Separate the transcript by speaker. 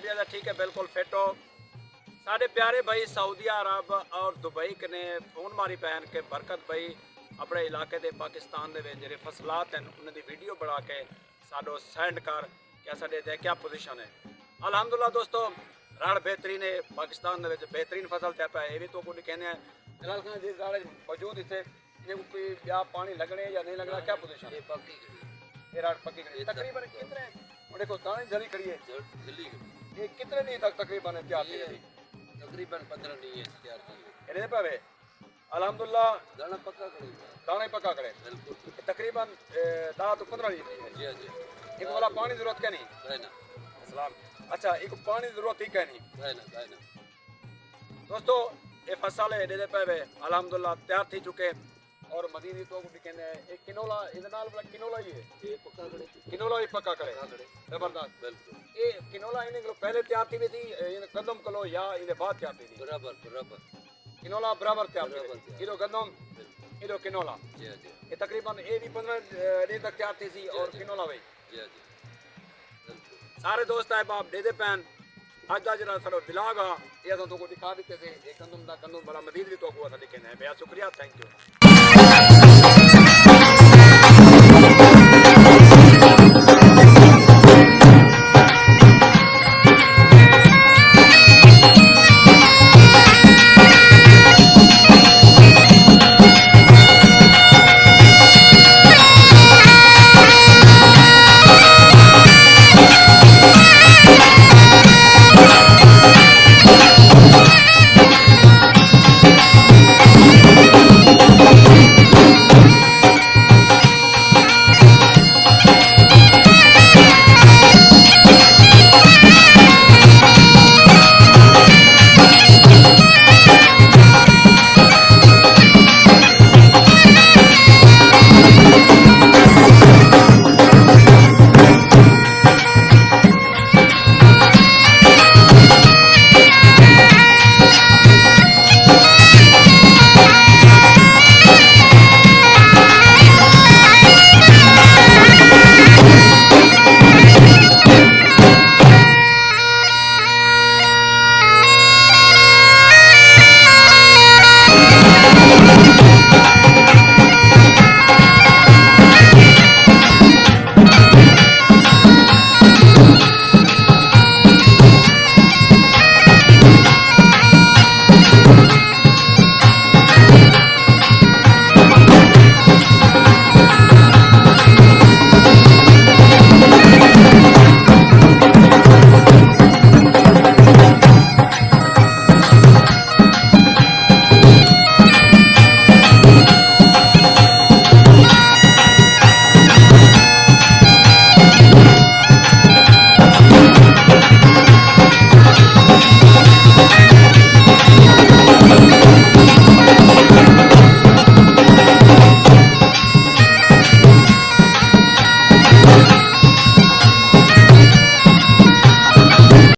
Speaker 1: शुक्रिया ठीक है बिल्कुल फिट हो। साढ़े प्यारे भाई सऊदी अरब और दुबई कने फोन मारी पैन के बरकत भाई अपने इलाके दे पाकिस्तान दे जो फसलात हैं उन्होंने वीडियो बना के साडो सेंड कर क्या साढ़े क्या पोजीशन है। अल्हम्दुलिल्लाह दोस्तों राड़ बेहतरीन है पाकिस्तान दे बेहतरीन फसल तय पाए ये भी तो कुछ कहने हैं जलाल खान जी राड़ मौजूद इसे कोई या पानी लगने या नहीं लगना क्या पोजीशन है? ये राड़ पक्की खड़ी तकरीबन कितने और देखो दाने जली खड़ी है ये कितने दिन तक तकरीबन तैयार थी है?
Speaker 2: तकरीबन 15 दिन है तैयार की
Speaker 1: इन्हें पावे अल्हम्दुलिल्लाह
Speaker 2: दाना पक्का करे
Speaker 1: दाने पक्का करे
Speaker 2: बिल्कुल
Speaker 1: तकरीबन 10 तो 15 दिन है।
Speaker 2: जी जी
Speaker 1: एक वाला पानी जरूरत क्या नहीं
Speaker 2: है ना
Speaker 1: सलाम अच्छा एक पानी जरूरत ही क्या नहीं
Speaker 2: है ना
Speaker 1: दोस्तों ये फसल है दे पावे अल्हम्दुलिल्लाह तैयार थी चुके और मदीनी तो भी कहने एक किनोला इधर नाल वाला किनोला ही है
Speaker 2: ये पक्का करे
Speaker 1: किनोला ही पक्का करे जबरदस्त बिल्कुल ये किनोला इन्हें पहले तैयार थी भी थी इन्हें गंदम कलो या इन्हें बाद तैयार थी
Speaker 2: बराबर बराबर
Speaker 1: किनोला बराबर तैयार थी किलो गंदम किलो किनोला
Speaker 2: जी जी
Speaker 1: ये तकरीबन ये भी 15 दिन तक तैयार थी और किनोला भाई
Speaker 2: जी जी
Speaker 1: सारे दोस्त है बाप दे पैन आज का जरा सारा ब्लॉग आ ये तो को दिखा देते थे एक गंदम दा गंदम बड़ा मदीद भी तो को दिखे है बेहद शुक्रिया थैंक यू।